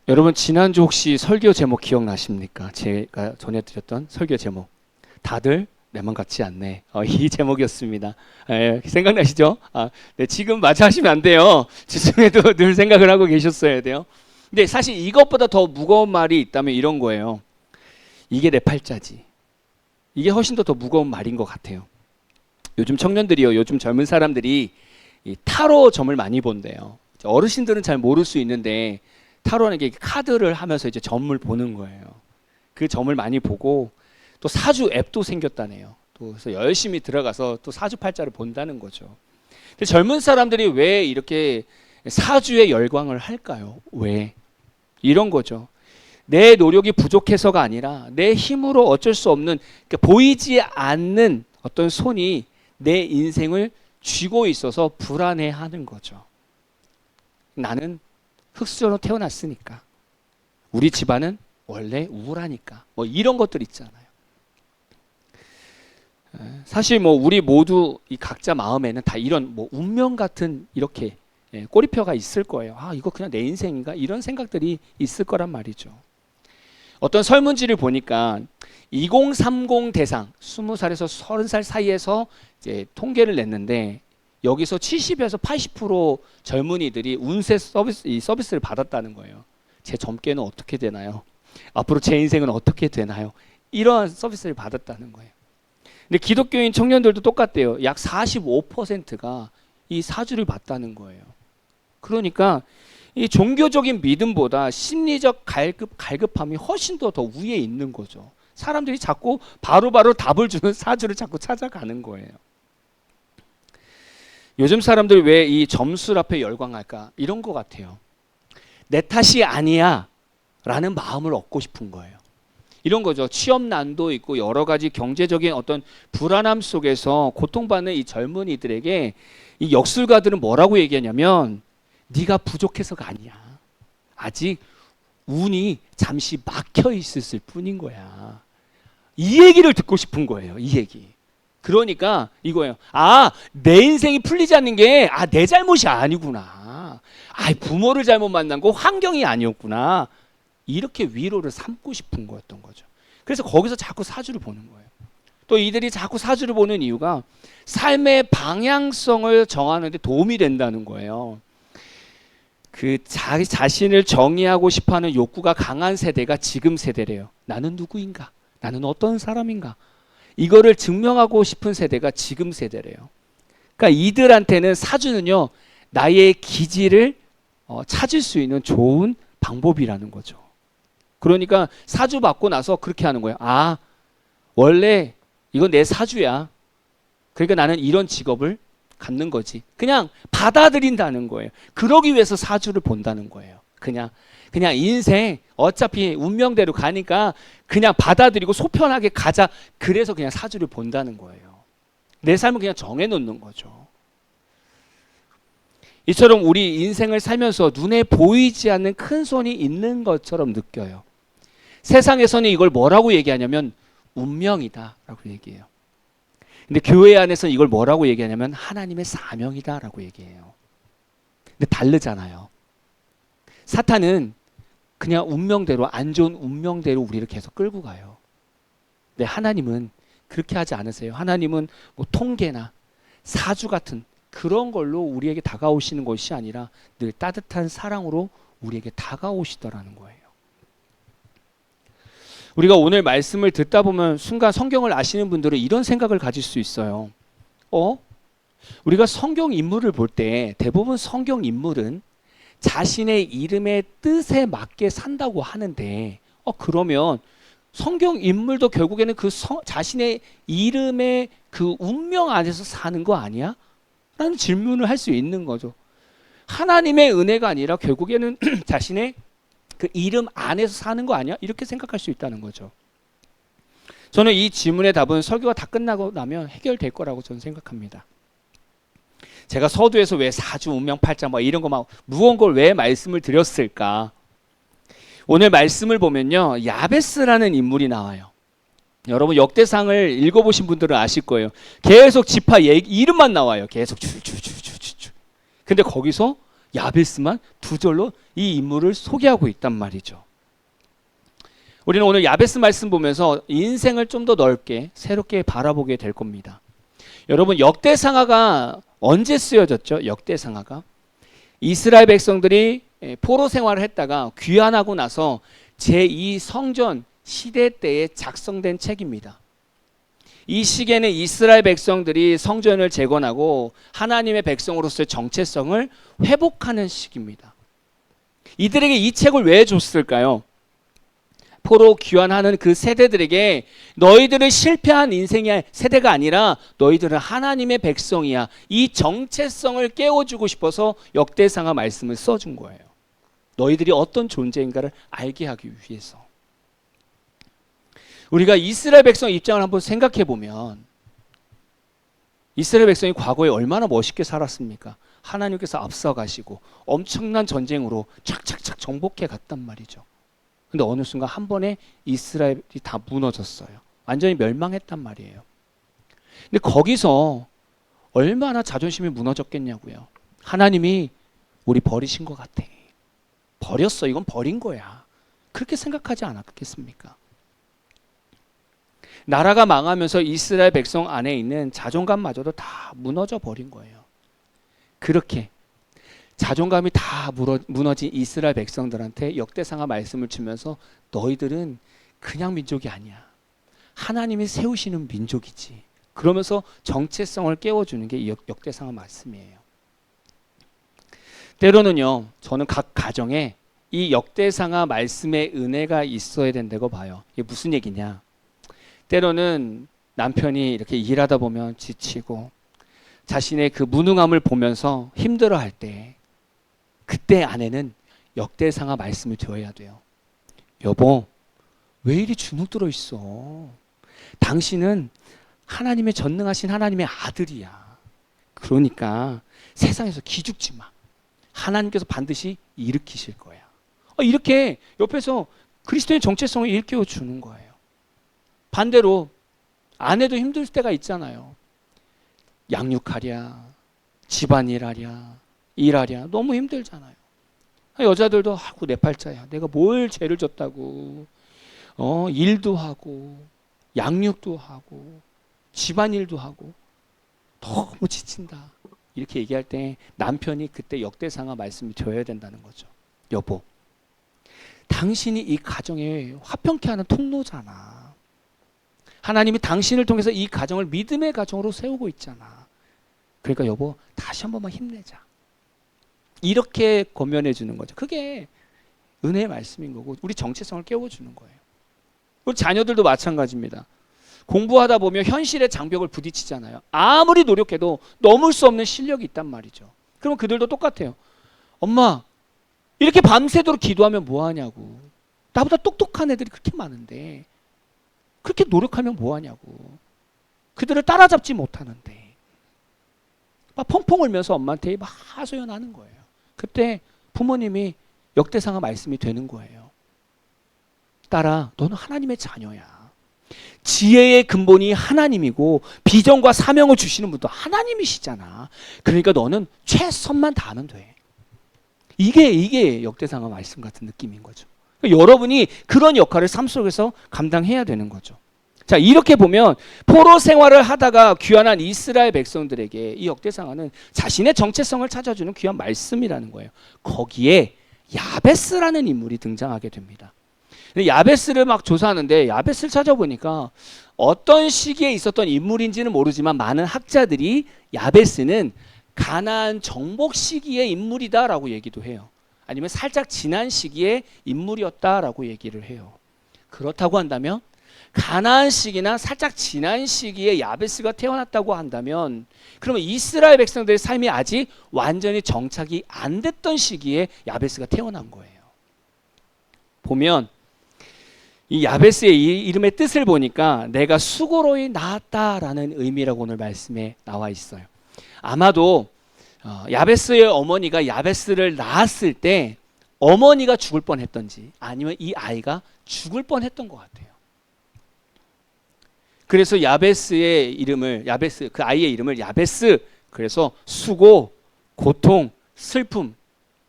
여러분 지난주 혹시 설교 제목 기억나십니까? 제가 전해드렸던 설교 제목 다들 내 맘 같지 않네. 이 제목이었습니다. 생각나시죠? 네, 지금 마저 하시면 안 돼요. 지금에도 늘 생각을 하고 계셨어야 돼요. 근데 사실 이것보다 더 무거운 말이 있다면 이런 거예요. 이게 내 팔자지. 이게 훨씬 더 무거운 말인 것 같아요. 요즘 청년들이요, 요즘 젊은 사람들이 이 타로 점을 많이 본대요. 어르신들은 잘 모를 수 있는데 타로는 게 카드를 하면서 이제 점을 보는 거예요. 그 점을 많이 보고 또 사주 앱도 생겼다네요. 또 그래서 열심히 들어가서 또 사주팔자를 본다는 거죠. 근데 젊은 사람들이 왜 이렇게 사주에 열광을 할까요? 왜? 이런 거죠. 내 노력이 부족해서가 아니라 내 힘으로 어쩔 수 없는, 그러니까 보이지 않는 어떤 손이 내 인생을 쥐고 있어서 불안해하는 거죠. 나는 흙수저로 태어났으니까, 우리 집안은 원래 우울하니까, 뭐 이런 것들 있잖아요. 사실 뭐 우리 모두 이 각자 마음에는 다 이런 뭐 운명 같은 이렇게 꼬리표가 있을 거예요. 이거 그냥 내 인생인가, 이런 생각들이 있을 거란 말이죠. 어떤 설문지를 보니까 2030 대상 20살에서 30살 사이에서 이제 통계를 냈는데, 여기서 70에서 80% 젊은이들이 운세 서비스를 받았다는 거예요. 제 점괘는 어떻게 되나요? 앞으로 제 인생은 어떻게 되나요? 이러한 서비스를 받았다는 거예요. 근데 기독교인 청년들도 똑같대요. 약 45%가 이 사주를 봤다는 거예요. 그러니까 이 종교적인 믿음보다 심리적 갈급함이 훨씬 더 위에 있는 거죠. 사람들이 자꾸 바로바로 답을 주는 사주를 자꾸 찾아가는 거예요. 요즘 사람들이 왜 이 점수 앞에 열광할까? 이런 것 같아요. 내 탓이 아니야 라는 마음을 얻고 싶은 거예요. 이런 거죠. 취업난도 있고 여러 가지 경제적인 어떤 불안함 속에서 고통받는 이 젊은이들에게 이 역술가들은 뭐라고 얘기하냐면, 네가 부족해서가 아니야. 아직 운이 잠시 막혀 있을 뿐인 거야. 이 얘기를 듣고 싶은 거예요. 이 얘기. 그러니까 이거예요. 내 인생이 풀리지 않는 게 내 잘못이 아니구나. 부모를 잘못 만난 거 환경이 아니었구나. 이렇게 위로를 삼고 싶은 거였던 거죠. 그래서 거기서 자꾸 사주를 보는 거예요. 또 이들이 자꾸 사주를 보는 이유가 삶의 방향성을 정하는 데 도움이 된다는 거예요. 그 자기 자신을 정의하고 싶어하는 욕구가 강한 세대가 지금 세대래요. 나는 누구인가? 나는 어떤 사람인가? 이거를 증명하고 싶은 세대가 지금 세대래요. 그러니까 이들한테는 사주는요, 나의 기질을 찾을 수 있는 좋은 방법이라는 거죠. 그러니까 사주 받고 나서 그렇게 하는 거예요. 원래 이건 내 사주야. 그러니까 나는 이런 직업을 갖는 거지. 그냥 받아들인다는 거예요. 그러기 위해서 사주를 본다는 거예요. 그냥 인생 어차피 운명대로 가니까 그냥 받아들이고 소편하게 가자. 그래서 그냥 사주를 본다는 거예요. 내 삶을 그냥 정해놓는 거죠. 이처럼 우리 인생을 살면서 눈에 보이지 않는 큰 손이 있는 것처럼 느껴요. 세상에서는 이걸 뭐라고 얘기하냐면 운명이다 라고 얘기해요. 근데 교회 안에서는 이걸 뭐라고 얘기하냐면 하나님의 사명이다 라고 얘기해요. 근데 다르잖아요. 사탄은 그냥 운명대로, 안 좋은 운명대로 우리를 계속 끌고 가요. 근데 하나님은 그렇게 하지 않으세요. 하나님은 뭐 통계나 사주 같은 그런 걸로 우리에게 다가오시는 것이 아니라 늘 따뜻한 사랑으로 우리에게 다가오시더라는 거예요. 우리가 오늘 말씀을 듣다 보면 순간 성경을 아시는 분들은 이런 생각을 가질 수 있어요. 우리가 성경 인물을 볼 때 대부분 성경 인물은 자신의 이름의 뜻에 맞게 산다고 하는데, 그러면 성경 인물도 결국에는 자신의 이름의 그 운명 안에서 사는 거 아니야? 라는 질문을 할 수 있는 거죠. 하나님의 은혜가 아니라 결국에는 자신의 그 이름 안에서 사는 거 아니야? 이렇게 생각할 수 있다는 거죠. 저는 이 질문의 답은 설교가 다 끝나고 나면 해결될 거라고 저는 생각합니다. 제가 서두에서 왜 사주, 운명, 팔자 뭐 이런 거 막 무거운 걸 왜 말씀을 드렸을까? 오늘 말씀을 보면요, 야베스라는 인물이 나와요. 여러분 역대상을 읽어보신 분들은 아실 거예요. 계속 지파 이름만 나와요. 계속 주. 근데 거기서 야베스만 두 절로 이 인물을 소개하고 있단 말이죠. 우리는 오늘 야베스 말씀 보면서 인생을 좀 더 넓게 새롭게 바라보게 될 겁니다. 여러분, 역대상하가 언제 쓰여졌죠? 역대상하가 이스라엘 백성들이 포로 생활을 했다가 귀환하고 나서 제2 성전 시대 때에 작성된 책입니다. 이 시기에는 이스라엘 백성들이 성전을 재건하고 하나님의 백성으로서의 정체성을 회복하는 시기입니다. 이들에게 이 책을 왜 줬을까요? 포로 귀환하는 그 세대들에게 너희들은 실패한 인생의 세대가 아니라 너희들은 하나님의 백성이야, 이 정체성을 깨워주고 싶어서 역대상하 말씀을 써준 거예요. 너희들이 어떤 존재인가를 알게 하기 위해서. 우리가 이스라엘 백성 입장을 한번 생각해 보면 이스라엘 백성이 과거에 얼마나 멋있게 살았습니까? 하나님께서 앞서가시고 엄청난 전쟁으로 착착착 정복해 갔단 말이죠. 근데 어느 순간 한 번에 이스라엘이 다 무너졌어요. 완전히 멸망했단 말이에요. 근데 거기서 얼마나 자존심이 무너졌겠냐고요. 하나님이 우리 버리신 것 같아. 버렸어. 이건 버린 거야. 그렇게 생각하지 않았겠습니까? 나라가 망하면서 이스라엘 백성 안에 있는 자존감마저도 다 무너져 버린 거예요. 그렇게 자존감이 다 무너진 이스라엘 백성들한테 역대상하 말씀을 주면서 너희들은 그냥 민족이 아니야. 하나님이 세우시는 민족이지. 그러면서 정체성을 깨워주는 게 이 역대상하 말씀이에요. 때로는요, 저는 각 가정에 이 역대상하 말씀의 은혜가 있어야 된다고 봐요. 이게 무슨 얘기냐? 때로는 남편이 이렇게 일하다 보면 지치고 자신의 그 무능함을 보면서 힘들어할 때 그때 아내는 역대상하 말씀을 들어야 돼요. 여보, 왜 이리 주눅 들어 있어? 당신은 하나님의 전능하신 하나님의 아들이야. 그러니까 세상에서 기죽지 마. 하나님께서 반드시 일으키실 거야. 이렇게 옆에서 그리스도의 정체성을 일깨워 주는 거예요. 반대로 아내도 힘들 때가 있잖아요. 양육하랴, 집안일 하랴, 일하랴 너무 힘들잖아요. 여자들도 하고 내 팔자야. 내가 뭘 죄를 졌다고. 일도 하고 양육도 하고 집안일도 하고 너무 지친다. 이렇게 얘기할 때 남편이 그때 역대상하 말씀을 드려야 된다는 거죠. 여보, 당신이 이 가정에 화평케 하는 통로잖아. 하나님이 당신을 통해서 이 가정을 믿음의 가정으로 세우고 있잖아. 그러니까 여보, 다시 한 번만 힘내자. 이렇게 권면해 주는 거죠. 그게 은혜의 말씀인 거고 우리 정체성을 깨워주는 거예요. 우리 자녀들도 마찬가지입니다. 공부하다 보면 현실의 장벽을 부딪히잖아요. 아무리 노력해도 넘을 수 없는 실력이 있단 말이죠. 그럼 그들도 똑같아요. 엄마, 이렇게 밤새도록 기도하면 뭐하냐고. 나보다 똑똑한 애들이 그렇게 많은데 그렇게 노력하면 뭐하냐고. 그들을 따라잡지 못하는데 막 펑펑 울면서 엄마한테 막 하소연하는 거예요. 그때 부모님이 역대상하 말씀이 되는 거예요. 딸아, 너는 하나님의 자녀야. 지혜의 근본이 하나님이고 비전과 사명을 주시는 분도 하나님이시잖아. 그러니까 너는 최선만 다하면 돼. 이게 역대상하 말씀 같은 느낌인 거죠. 그러니까 여러분이 그런 역할을 삶 속에서 감당해야 되는 거죠. 자, 이렇게 보면 포로 생활을 하다가 귀환한 이스라엘 백성들에게 이 역대상하는 자신의 정체성을 찾아주는 귀한 말씀이라는 거예요. 거기에 야베스라는 인물이 등장하게 됩니다. 야베스를 막 조사하는데 야베스를 찾아보니까 어떤 시기에 있었던 인물인지는 모르지만 많은 학자들이 야베스는 가나안 정복 시기의 인물이다라고 얘기도 해요. 아니면 살짝 지난 시기의 인물이었다라고 얘기를 해요. 그렇다고 한다면 가나안 시기나 살짝 지난 시기에 야베스가 태어났다고 한다면 그러면 이스라엘 백성들의 삶이 아직 완전히 정착이 안 됐던 시기에 야베스가 태어난 거예요. 보면 이 야베스의 이 이름의 뜻을 보니까 내가 수고로이 낳았다라는 의미라고 오늘 말씀에 나와 있어요. 아마도 야베스의 어머니가 야베스를 낳았을 때 어머니가 죽을 뻔했던지 아니면 이 아이가 죽을 뻔했던 것 같아요. 그래서 야베스의 이름을 그 아이의 이름을 야베스, 그래서 수고, 고통, 슬픔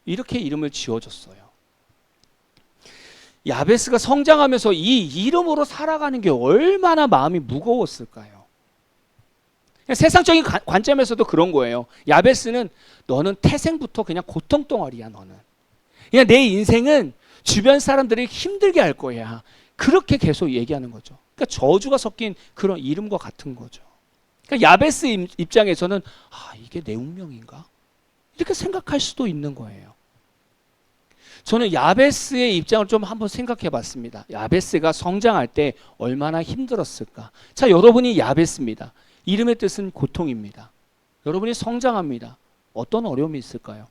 이렇게 이름을 지어줬어요. 야베스가 성장하면서 이 이름으로 살아가는 게 얼마나 마음이 무거웠을까요? 세상적인 관점에서도 그런 거예요. 야베스는 너는 태생부터 그냥 고통 덩어리야. 너는 그냥 내 인생은 주변 사람들이 힘들게 할 거야. 그렇게 계속 얘기하는 거죠. 그러니까 저주가 섞인 그런 이름과 같은 거죠. 그러니까 야베스 입장에서는 이게 내 운명인가? 이렇게 생각할 수도 있는 거예요. 저는 야베스의 입장을 좀 한번 생각해 봤습니다. 야베스가 성장할 때 얼마나 힘들었을까? 자, 여러분이 야베스입니다. 이름의 뜻은 고통입니다. 여러분이 성장합니다. 어떤 어려움이 있을까요?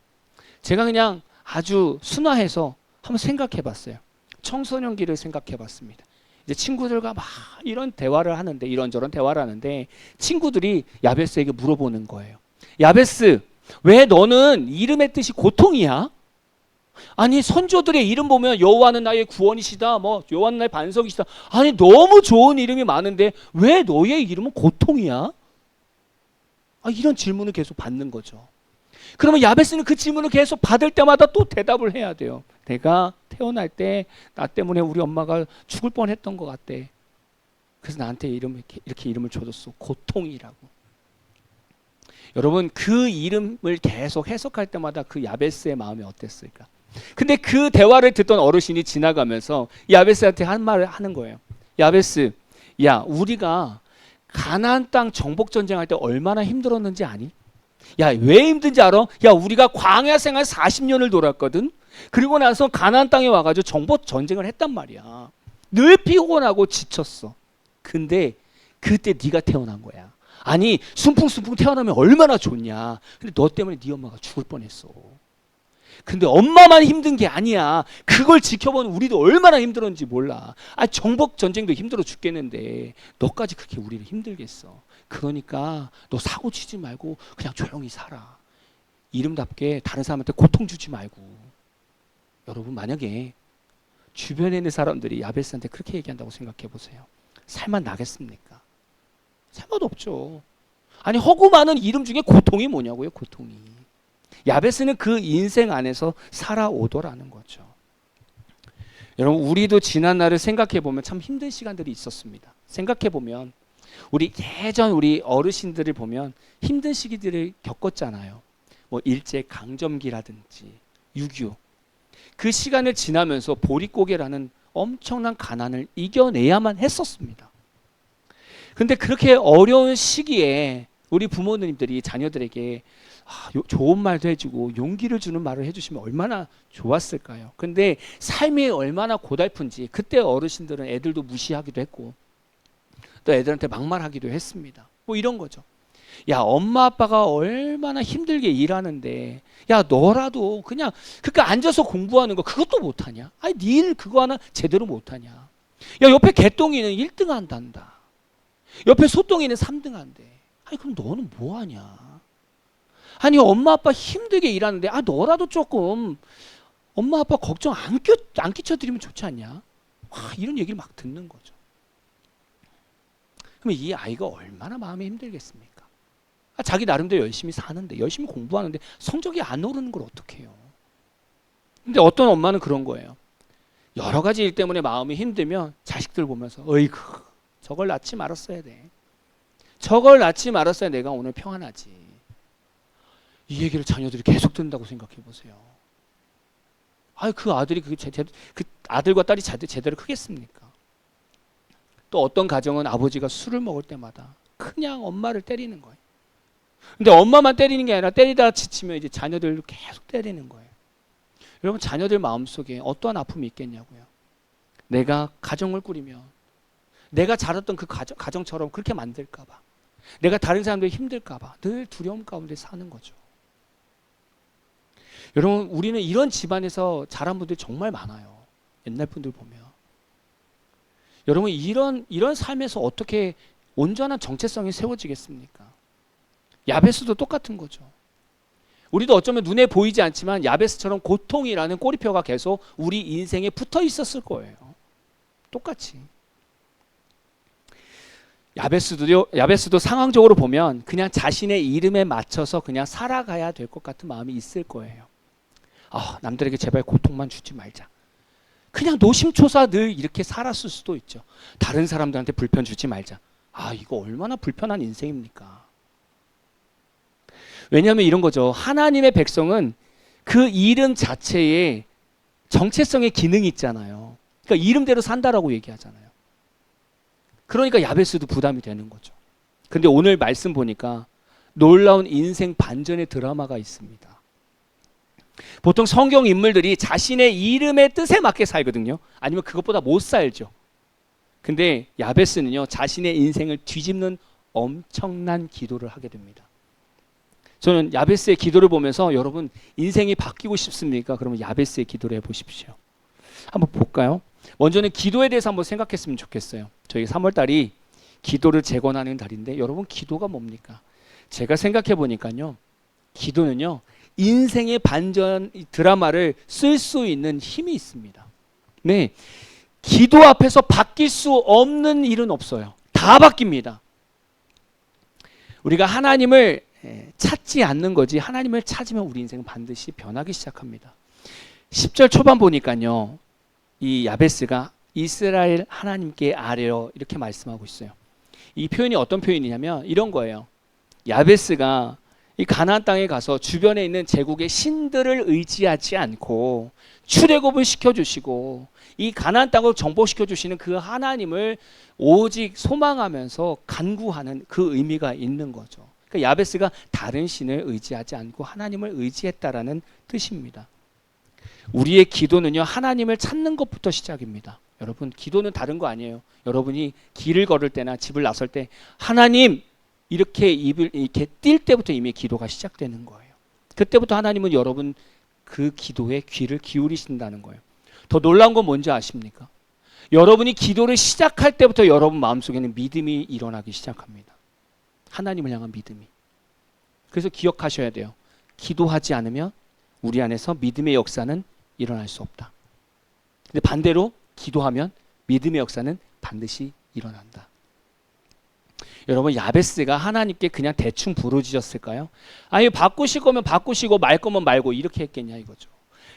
제가 그냥 아주 순화해서 한번 생각해 봤어요. 청소년기를 생각해 봤습니다. 이제 친구들과 막 이런 대화를 하는데, 이런저런 대화를 하는데 친구들이 야베스에게 물어보는 거예요. 야베스, 왜 너는 이름의 뜻이 고통이야? 아니, 선조들의 이름 보면 여호와는 나의 구원이시다, 뭐 여호와는 나의 반석이시다. 아니, 너무 좋은 이름이 많은데 왜 너의 이름은 고통이야? 이런 질문을 계속 받는 거죠. 그러면 야베스는 그 질문을 계속 받을 때마다 또 대답을 해야 돼요. 내가 태어날 때 나 때문에 우리 엄마가 죽을 뻔했던 것 같대. 그래서 나한테 이렇게 이름을 줘줬어. 고통이라고. 여러분, 그 이름을 계속 해석할 때마다 그 야베스의 마음이 어땠을까? 근데 그 대화를 듣던 어르신이 지나가면서 야베스한테 한 말을 하는 거예요. 야베스, 야, 우리가 가나안 땅 정복 전쟁할 때 얼마나 힘들었는지 아니? 야, 왜 힘든지 알아? 야, 우리가 광야 생활 40년을 돌았거든. 그리고 나서 가나안 땅에 와가지고 정복 전쟁을 했단 말이야. 늘 피곤하고 지쳤어. 근데 그때 네가 태어난 거야. 아니, 순풍순풍 태어나면 얼마나 좋냐. 근데 너 때문에 네 엄마가 죽을 뻔했어. 근데 엄마만 힘든 게 아니야. 그걸 지켜보는 우리도 얼마나 힘들었는지 몰라. 정복 전쟁도 힘들어 죽겠는데 너까지 그렇게 우리를 힘들겠어. 그러니까 너 사고 치지 말고 그냥 조용히 살아. 이름답게 다른 사람한테 고통 주지 말고. 여러분, 만약에 주변에 있는 사람들이 야베스한테 그렇게 얘기한다고 생각해 보세요. 살만 나겠습니까? 살맛 없죠. 아니, 허구 많은 이름 중에 고통이 뭐냐고요. 고통이. 야베스는 그 인생 안에서 살아오더라는 거죠. 여러분, 우리도 지난 날을 생각해 보면 참 힘든 시간들이 있었습니다. 생각해 보면 우리 예전 우리 어르신들을 보면 힘든 시기들을 겪었잖아요. 뭐 일제 강점기라든지 6.25. 그 시간을 지나면서 보릿고개라는 엄청난 가난을 이겨내야만 했었습니다. 근데 그렇게 어려운 시기에 우리 부모님들이 자녀들에게 좋은 말도 해주고 용기를 주는 말을 해주시면 얼마나 좋았을까요? 근데 삶이 얼마나 고달픈지 그때 어르신들은 애들도 무시하기도 했고 또 애들한테 막말하기도 했습니다. 뭐 이런 거죠. 야, 엄마 아빠가 얼마나 힘들게 일하는데 야, 너라도 그냥 그러니까 앉아서 공부하는 거 그것도 못하냐? 아니, 네 일 그거 하나 제대로 못하냐? 야, 옆에 개똥이는 1등 한단다. 옆에 소똥이는 3등 한대. 아니, 그럼 너는 뭐 하냐? 아니, 엄마 아빠 힘들게 일하는데 너라도 조금 엄마 아빠 걱정 안 끼쳐드리면 좋지 않냐? 이런 얘기를 막 듣는 거죠. 그럼 이 아이가 얼마나 마음이 힘들겠습니까? 자기 나름대로 열심히 사는데 열심히 공부하는데 성적이 안 오르는 걸 어떻게 해요? 근데 어떤 엄마는 그런 거예요. 여러 가지 일 때문에 마음이 힘들면 자식들 보면서 어이구, 저걸 낳지 말았어야 돼. 저걸 낳지 말았어야 내가 오늘 평안하지. 이 얘기를 자녀들이 계속 듣는다고 생각해 보세요. 그 아들이 그 아들과 딸이 제대로 크겠습니까? 또 어떤 가정은 아버지가 술을 먹을 때마다 그냥 엄마를 때리는 거예요. 근데 엄마만 때리는 게 아니라 때리다가 지치면 이제 자녀들도 계속 때리는 거예요. 여러분, 자녀들 마음속에 어떠한 아픔이 있겠냐고요. 내가 가정을 꾸리면 내가 자랐던 그 가정처럼 그렇게 만들까 봐, 내가 다른 사람들이 힘들까 봐 늘 두려움 가운데 사는 거죠. 여러분, 우리는 이런 집안에서 자란 분들이 정말 많아요. 옛날 분들 보면. 여러분, 이런 삶에서 어떻게 온전한 정체성이 세워지겠습니까? 야베스도 똑같은 거죠. 우리도 어쩌면 눈에 보이지 않지만 야베스처럼 고통이라는 꼬리표가 계속 우리 인생에 붙어 있었을 거예요. 똑같이. 야베스도 상황적으로 보면 그냥 자신의 이름에 맞춰서 그냥 살아가야 될 것 같은 마음이 있을 거예요. 남들에게 제발 고통만 주지 말자. 그냥 노심초사 늘 이렇게 살았을 수도 있죠. 다른 사람들한테 불편 주지 말자. 이거 얼마나 불편한 인생입니까? 왜냐하면 이런 거죠. 하나님의 백성은 그 이름 자체에 정체성의 기능이 있잖아요. 그러니까 이름대로 산다라고 얘기하잖아요. 그러니까 야베스도 부담이 되는 거죠. 근데 오늘 말씀 보니까 놀라운 인생 반전의 드라마가 있습니다. 보통 성경 인물들이 자신의 이름의 뜻에 맞게 살거든요. 아니면 그것보다 못 살죠. 근데 야베스는요, 자신의 인생을 뒤집는 엄청난 기도를 하게 됩니다. 저는 야베스의 기도를 보면서 여러분 인생이 바뀌고 싶습니까? 그러면 야베스의 기도를 해보십시오. 한번 볼까요? 먼저는 기도에 대해서 한번 생각했으면 좋겠어요. 저희 3월달이 기도를 재건하는 달인데 여러분 기도가 뭡니까? 제가 생각해 보니까요, 기도는요 인생의 반전 드라마를 쓸 수 있는 힘이 있습니다. 네, 기도 앞에서 바뀔 수 없는 일은 없어요. 다 바뀝니다. 우리가 하나님을 찾지 않는 거지 하나님을 찾으면 우리 인생은 반드시 변하기 시작합니다. 10절 초반 보니까요, 이 야베스가 이스라엘 하나님께 아뢰어 이렇게 말씀하고 있어요. 이 표현이 어떤 표현이냐면 이런 거예요. 야베스가 이 가나안 땅에 가서 주변에 있는 제국의 신들을 의지하지 않고 출애굽을 시켜주시고 이 가나안 땅을 정복시켜 주시는 그 하나님을 오직 소망하면서 간구하는 그 의미가 있는 거죠. 그러니까 야베스가 다른 신을 의지하지 않고 하나님을 의지했다라는 뜻입니다. 우리의 기도는요 하나님을 찾는 것부터 시작입니다. 여러분 기도는 다른 거 아니에요. 여러분이 길을 걸을 때나 집을 나설 때 하나님 이렇게 입을 이렇게 뛸 때부터 이미 기도가 시작되는 거예요. 그때부터 하나님은 여러분 그 기도에 귀를 기울이신다는 거예요. 더 놀라운 건 뭔지 아십니까? 여러분이 기도를 시작할 때부터 여러분 마음속에는 믿음이 일어나기 시작합니다. 하나님을 향한 믿음이. 그래서 기억하셔야 돼요. 기도하지 않으면 우리 안에서 믿음의 역사는 일어날 수 없다. 근데 반대로 기도하면 믿음의 역사는 반드시 일어난다. 여러분 야베스가 하나님께 그냥 대충 부르짖었을까요? 아니 바꾸실 거면 바꾸시고 말 거면 말고 이렇게 했겠냐 이거죠.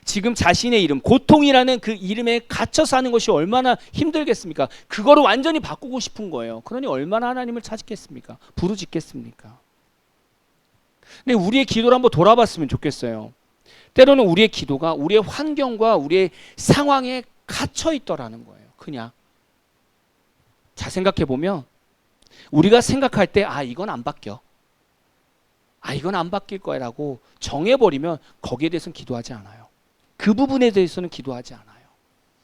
지금 자신의 이름, 고통이라는 그 이름에 갇혀 사는 것이 얼마나 힘들겠습니까? 그거를 완전히 바꾸고 싶은 거예요. 그러니 얼마나 하나님을 찾겠습니까? 부르짖겠습니까? 근데 우리의 기도를 한번 돌아봤으면 좋겠어요. 때로는 우리의 기도가 우리의 환경과 우리의 상황에 갇혀 있더라는 거예요. 그냥 잘 생각해 보면 우리가 생각할 때 이건 안 바뀌어. 이건 안 바뀔 거야 라고 정해버리면 거기에 대해서는 기도하지 않아요. 그 부분에 대해서는 기도하지 않아요.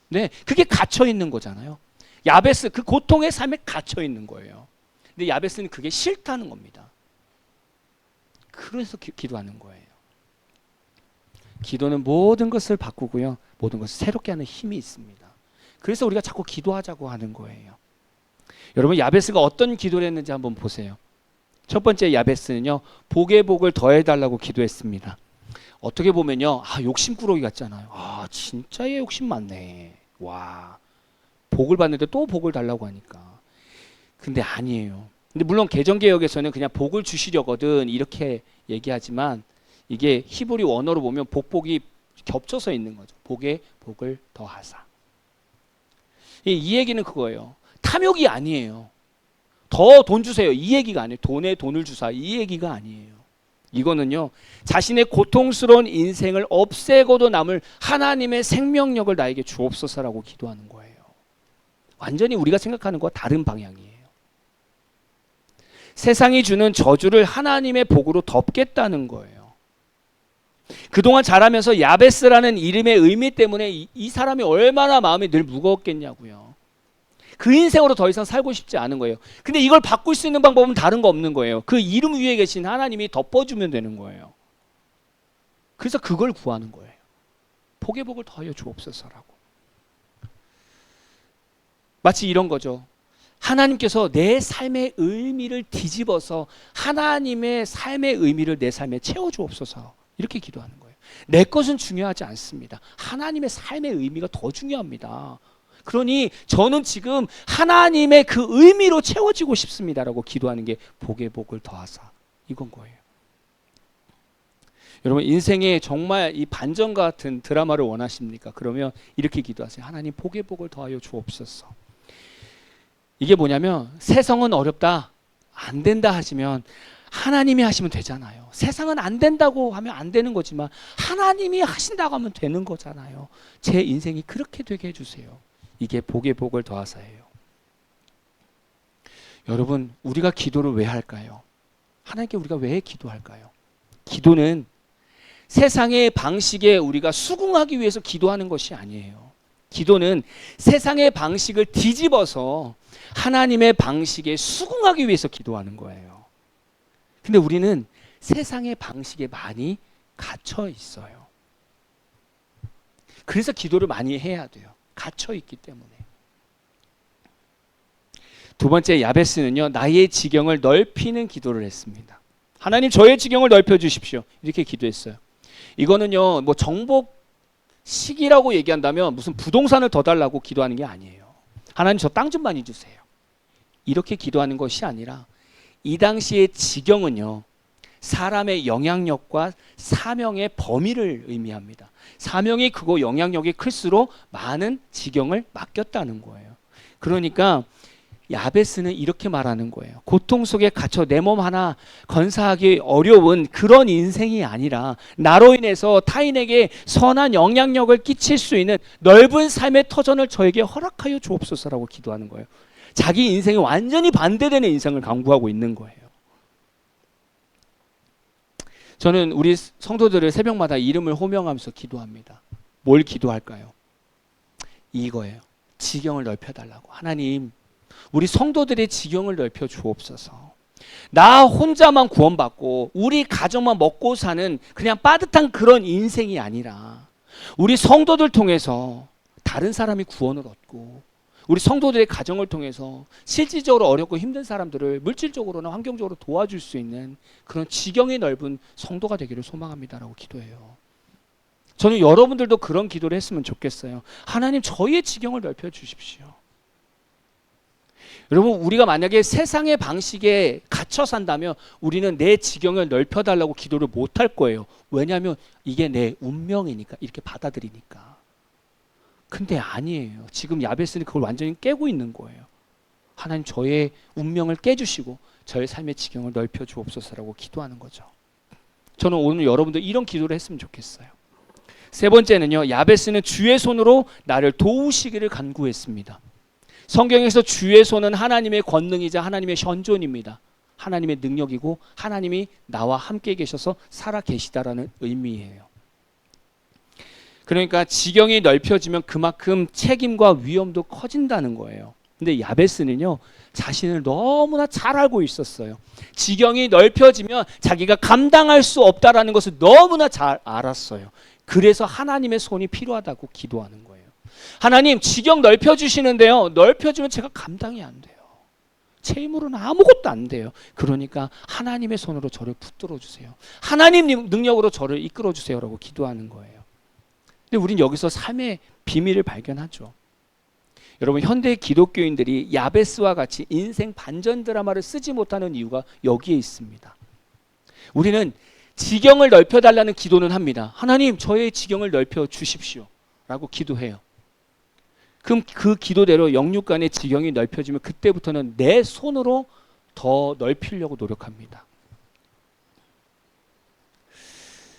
네, 그게 갇혀 있는 거잖아요. 야베스 그 고통의 삶에 갇혀 있는 거예요. 근데 야베스는 그게 싫다는 겁니다. 그래서 기도하는 거예요. 기도는 모든 것을 바꾸고요, 모든 것을 새롭게 하는 힘이 있습니다. 그래서 우리가 자꾸 기도하자고 하는 거예요. 여러분 야베스가 어떤 기도를 했는지 한번 보세요. 첫 번째 야베스는요 복의 복을 더해달라고 기도했습니다. 어떻게 보면요 욕심꾸러기 같잖아요. 진짜 얘 욕심 많네. 와 복을 받는데 또 복을 달라고 하니까. 근데 아니에요. 근데 물론 개정개혁에서는 그냥 복을 주시려거든 이렇게 얘기하지만 이게 히브리 원어로 보면 복복이 겹쳐서 있는 거죠. 복에 복을 더하사. 이 얘기는 그거예요. 탐욕이 아니에요. 더 돈 주세요. 이 얘기가 아니에요. 돈에 돈을 주사. 이 얘기가 아니에요. 이거는요. 자신의 고통스러운 인생을 없애고도 남을 하나님의 생명력을 나에게 주옵소서라고 기도하는 거예요. 완전히 우리가 생각하는 것과 다른 방향이에요. 세상이 주는 저주를 하나님의 복으로 덮겠다는 거예요. 그동안 자라면서 야베스라는 이름의 의미 때문에 이 사람이 얼마나 마음이 늘 무거웠겠냐고요. 그 인생으로 더 이상 살고 싶지 않은 거예요. 근데 이걸 바꿀 수 있는 방법은 다른 거 없는 거예요. 그 이름 위에 계신 하나님이 덮어주면 되는 거예요. 그래서 그걸 구하는 거예요. 복의 복을 더하여 주옵소서라고. 마치 이런 거죠. 하나님께서 내 삶의 의미를 뒤집어서 하나님의 삶의 의미를 내 삶에 채워주옵소서. 이렇게 기도하는 거예요. 내 것은 중요하지 않습니다. 하나님의 삶의 의미가 더 중요합니다. 그러니 저는 지금 하나님의 그 의미로 채워지고 싶습니다라고 기도하는 게 복의 복을 더하사 이건 거예요. 여러분 인생에 정말 이 반전 같은 드라마를 원하십니까? 그러면 이렇게 기도하세요. 하나님 복의 복을 더하여 주옵소서. 이게 뭐냐면 세상은 어렵다, 안 된다 하시면 하나님이 하시면 되잖아요. 세상은 안 된다고 하면 안 되는 거지만 하나님이 하신다고 하면 되는 거잖아요. 제 인생이 그렇게 되게 해주세요. 이게 복의 복을 더하사예요. 여러분 우리가 기도를 왜 할까요? 하나님께 우리가 왜 기도할까요? 기도는 세상의 방식에 우리가 수긍하기 위해서 기도하는 것이 아니에요. 기도는 세상의 방식을 뒤집어서 하나님의 방식에 수긍하기 위해서 기도하는 거예요. 근데 우리는 세상의 방식에 많이 갇혀 있어요. 그래서 기도를 많이 해야 돼요. 갇혀 있기 때문에. 두 번째 야베스는요, 나의 지경을 넓히는 기도를 했습니다. 하나님 저의 지경을 넓혀 주십시오. 이렇게 기도했어요. 이거는요, 뭐 정복식이라고 얘기한다면 무슨 부동산을 더 달라고 기도하는 게 아니에요. 하나님 저 땅 좀 많이 주세요. 이렇게 기도하는 것이 아니라 이 당시의 지경은요, 사람의 영향력과 사명의 범위를 의미합니다. 사명이 크고 영향력이 클수록 많은 지경을 맡겼다는 거예요. 그러니까 야베스는 이렇게 말하는 거예요. 고통 속에 갇혀 내 몸 하나 건사하기 어려운 그런 인생이 아니라 나로 인해서 타인에게 선한 영향력을 끼칠 수 있는 넓은 삶의 터전을 저에게 허락하여 주옵소서라고 기도하는 거예요. 자기 인생이 완전히 반대되는 인생을 강구하고 있는 거예요. 저는 우리 성도들을 새벽마다 이름을 호명하면서 기도합니다. 뭘 기도할까요? 이거예요. 지경을 넓혀달라고. 하나님 우리 성도들의 지경을 넓혀 주옵소서. 나 혼자만 구원받고 우리 가정만 먹고 사는 그냥 빠듯한 그런 인생이 아니라 우리 성도들 통해서 다른 사람이 구원을 얻고 우리 성도들의 가정을 통해서 실질적으로 어렵고 힘든 사람들을 물질적으로나 환경적으로 도와줄 수 있는 그런 지경이 넓은 성도가 되기를 소망합니다라고 기도해요. 저는 여러분들도 그런 기도를 했으면 좋겠어요. 하나님 저희의 지경을 넓혀 주십시오. 여러분 우리가 만약에 세상의 방식에 갇혀 산다면 우리는 내 지경을 넓혀달라고 기도를 못할 거예요. 왜냐하면 이게 내 운명이니까, 이렇게 받아들이니까. 근데 아니에요. 지금 야베스는 그걸 완전히 깨고 있는 거예요. 하나님 저의 운명을 깨주시고 저의 삶의 지경을 넓혀 주옵소서라고 기도하는 거죠. 저는 오늘 여러분들 이런 기도를 했으면 좋겠어요. 세 번째는요, 야베스는 주의 손으로 나를 도우시기를 간구했습니다. 성경에서 주의 손은 하나님의 권능이자 하나님의 현존입니다. 하나님의 능력이고 하나님이 나와 함께 계셔서 살아 계시다라는 의미예요. 그러니까 지경이 넓혀지면 그만큼 책임과 위험도 커진다는 거예요. 근데 야베스는요, 자신을 너무나 잘 알고 있었어요. 지경이 넓혀지면 자기가 감당할 수 없다라는 것을 너무나 잘 알았어요. 그래서 하나님의 손이 필요하다고 기도하는 거예요. 하나님 지경 넓혀주시는데요, 넓혀주면 제가 감당이 안 돼요. 제 힘으로는 아무것도 안 돼요. 그러니까 하나님의 손으로 저를 붙들어 주세요. 하나님 능력으로 저를 이끌어 주세요라고 기도하는 거예요. 근데 우린 여기서 삶의 비밀을 발견하죠. 여러분 현대 기독교인들이 야베스와 같이 인생 반전 드라마를 쓰지 못하는 이유가 여기에 있습니다. 우리는 지경을 넓혀달라는 기도는 합니다. 하나님 저의 지경을 넓혀 주십시오 라고 기도해요. 그럼 그 기도대로 영육간의 지경이 넓혀지면 그때부터는 내 손으로 더 넓히려고 노력합니다.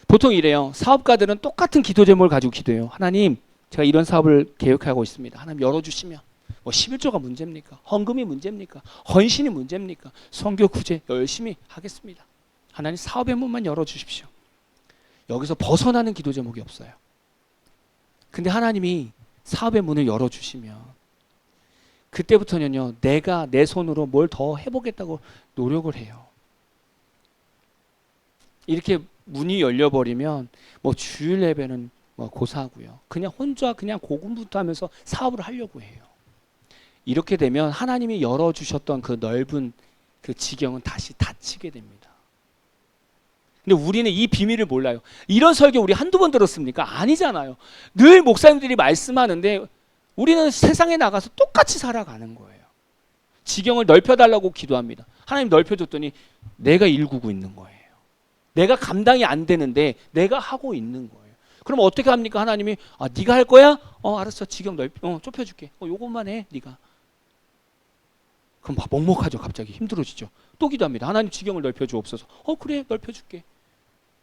보통 이래요. 사업가들은 똑같은 기도 제목을 가지고 기도해요. 하나님 제가 이런 사업을 계획하고 있습니다. 하나님 열어주시면 뭐 11조가 문제입니까? 헌금이 문제입니까? 헌신이 문제입니까? 선교 구제 열심히 하겠습니다. 하나님 사업의 문만 열어주십시오. 여기서 벗어나는 기도 제목이 없어요. 근데 하나님이 사업의 문을 열어주시면 그때부터는요, 내가 내 손으로 뭘 더 해보겠다고 노력을 해요. 이렇게 문이 열려버리면 뭐 주일 예배는 뭐 고사하고요. 그냥 혼자 그냥 고군분투하면서 사업을 하려고 해요. 이렇게 되면 하나님이 열어주셨던 그 넓은 그 지경은 다시 닫히게 됩니다. 근데 우리는 이 비밀을 몰라요. 이런 설교 우리 한두 번 들었습니까? 아니잖아요. 늘 목사님들이 말씀하는데 우리는 세상에 나가서 똑같이 살아가는 거예요. 지경을 넓혀달라고 기도합니다. 하나님 넓혀줬더니 내가 일구고 있는 거예요. 내가 감당이 안 되는데 내가 하고 있는 거예요. 그럼 어떻게 합니까? 하나님이 네가 할 거야? 알았어. 지경 좁혀줄게. 요것만 해 네가. 그럼 막 먹먹하죠. 갑자기 힘들어지죠. 또 기도합니다. 하나님 지경을 넓혀주옵소서. 그래 넓혀줄게.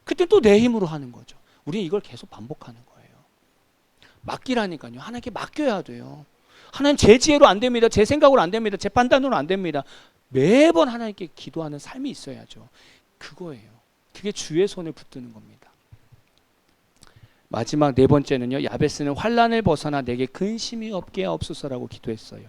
그때 또 내 힘으로 하는 거죠. 우리는 이걸 계속 반복하는 거예요. 맡기라니까요. 하나님께 맡겨야 돼요. 하나님 제 지혜로 안 됩니다. 제 생각으로 안 됩니다. 제 판단으로 안 됩니다. 매번 하나님께 기도하는 삶이 있어야죠. 그거예요. 그게 주의 손을 붙드는 겁니다. 마지막 네 번째는요. 야베스는 환난을 벗어나 내게 근심이 없게 하옵소서라고 기도했어요.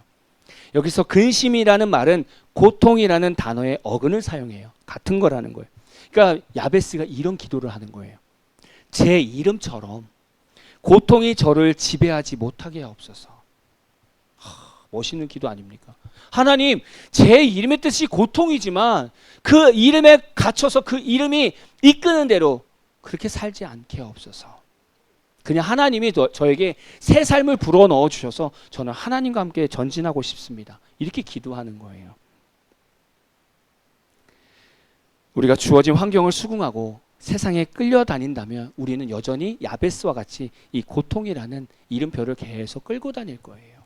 여기서 근심이라는 말은 고통이라는 단어의 어근을 사용해요. 같은 거라는 거예요. 그러니까 야베스가 이런 기도를 하는 거예요. 제 이름처럼 고통이 저를 지배하지 못하게 하옵소서. 멋있는 기도 아닙니까? 하나님, 제 이름의 뜻이 고통이지만 그 이름에 갇혀서 그 이름이 이끄는 대로 그렇게 살지 않게 하옵소서. 그냥 하나님이 저에게 새 삶을 불어넣어 주셔서 저는 하나님과 함께 전진하고 싶습니다. 이렇게 기도하는 거예요. 우리가 주어진 환경을 수긍하고 세상에 끌려다닌다면 우리는 여전히 야베스와 같이 이 고통이라는 이름표를 계속 끌고 다닐 거예요.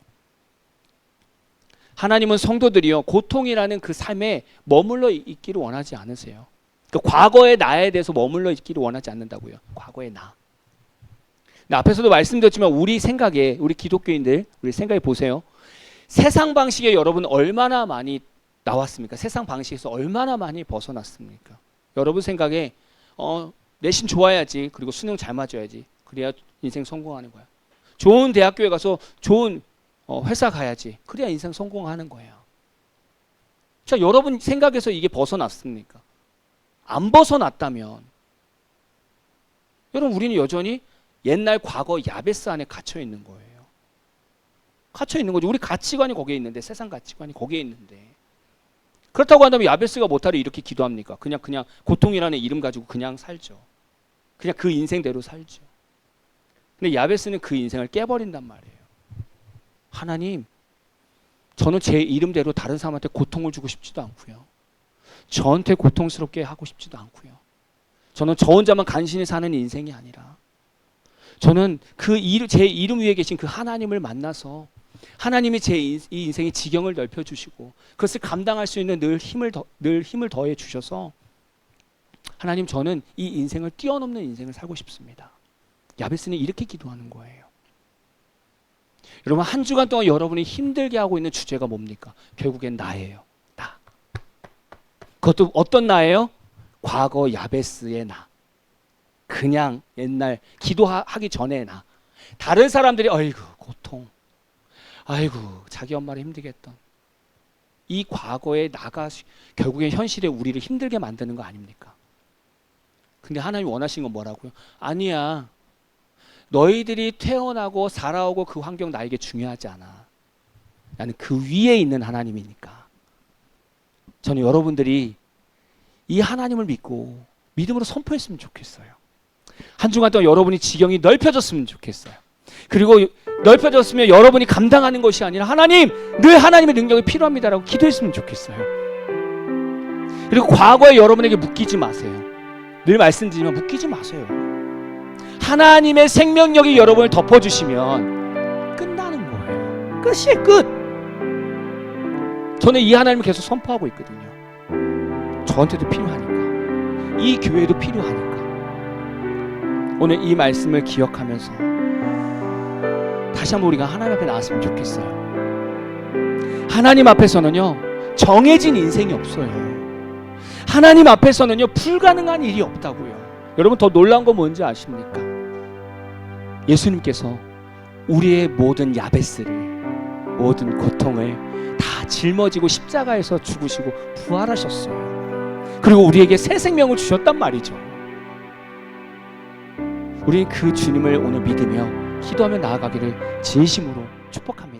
하나님은 성도들이요 고통이라는 그 삶에 머물러 있기를 원하지 않으세요. 그 과거의 나에 대해서 머물러 있기를 원하지 않는다고요. 과거의 나. 앞에서도 말씀드렸지만 우리 생각에 우리 기독교인들 우리 생각해 보세요. 세상 방식에 여러분 얼마나 많이 나왔습니까? 세상 방식에서 얼마나 많이 벗어났습니까? 여러분 생각에 내신 좋아야지. 그리고 수능 잘 맞아야지. 그래야 인생 성공하는 거야. 좋은 대학교에 가서 좋은 회사 가야지. 그래야 인생 성공하는 거예요. 자, 여러분 생각에서 이게 벗어났습니까? 안 벗어났다면 여러분 우리는 여전히 옛날 과거 야베스 안에 갇혀 있는 거예요. 갇혀 있는 거죠. 우리 가치관이 거기에 있는데 세상 가치관이 거기에 있는데 그렇다고 한다면 야베스가 못하려 이렇게 기도합니까? 그냥 고통이라는 이름 가지고 그냥 살죠. 그냥 그 인생대로 살죠. 근데 야베스는 그 인생을 깨버린단 말이에요. 하나님, 저는 제 이름대로 다른 사람한테 고통을 주고 싶지도 않고요. 저한테 고통스럽게 하고 싶지도 않고요. 저는 저 혼자만 간신히 사는 인생이 아니라 저는 제 이름 위에 계신 그 하나님을 만나서 하나님이 제 이 인생의 지경을 넓혀주시고 그것을 감당할 수 있는 늘 힘을 더해 주셔서 하나님 저는 이 인생을 뛰어넘는 인생을 살고 싶습니다. 야베스는 이렇게 기도하는 거예요. 여러분 한 주간 동안 여러분이 힘들게 하고 있는 주제가 뭡니까? 결국엔 나예요. 나. 그것도 어떤 나예요? 과거 야베스의 나. 그냥 옛날 기도하기 전에 나. 다른 사람들이 아이고 고통. 아이고 자기 엄마를 힘들게 했던. 이 과거의 나가 결국엔 현실에 우리를 힘들게 만드는 거 아닙니까? 근데 하나님이 원하시는 건 뭐라고요? 아니야. 너희들이 태어나고 살아오고 그 환경 나에게 중요하지 않아. 나는 그 위에 있는 하나님이니까. 저는 여러분들이 이 하나님을 믿고 믿음으로 선포했으면 좋겠어요. 한 주간 동안 여러분이 지경이 넓혀졌으면 좋겠어요. 그리고 넓혀졌으면 여러분이 감당하는 것이 아니라 하나님, 늘 하나님의 능력이 필요합니다라고 기도했으면 좋겠어요. 그리고 과거에 여러분에게 묶이지 마세요. 늘 말씀드리지만 묶이지 마세요. 하나님의 생명력이 여러분을 덮어주시면 끝나는 거예요. 끝이에요. 끝. 저는 이 하나님을 계속 선포하고 있거든요. 저한테도 필요하니까. 이 교회도 필요하니까. 오늘 이 말씀을 기억하면서 다시 한번 우리가 하나님 앞에 나왔으면 좋겠어요. 하나님 앞에서는요 정해진 인생이 없어요. 하나님 앞에서는요 불가능한 일이 없다고요. 여러분 더 놀라운 건 뭔지 아십니까? 예수님께서 우리의 모든 야베스를 모든 고통을 다 짊어지고 십자가에서 죽으시고 부활하셨어요. 그리고 우리에게 새 생명을 주셨단 말이죠. 우리 그 주님을 오늘 믿으며 기도하며 나아가기를 진심으로 축복합니다.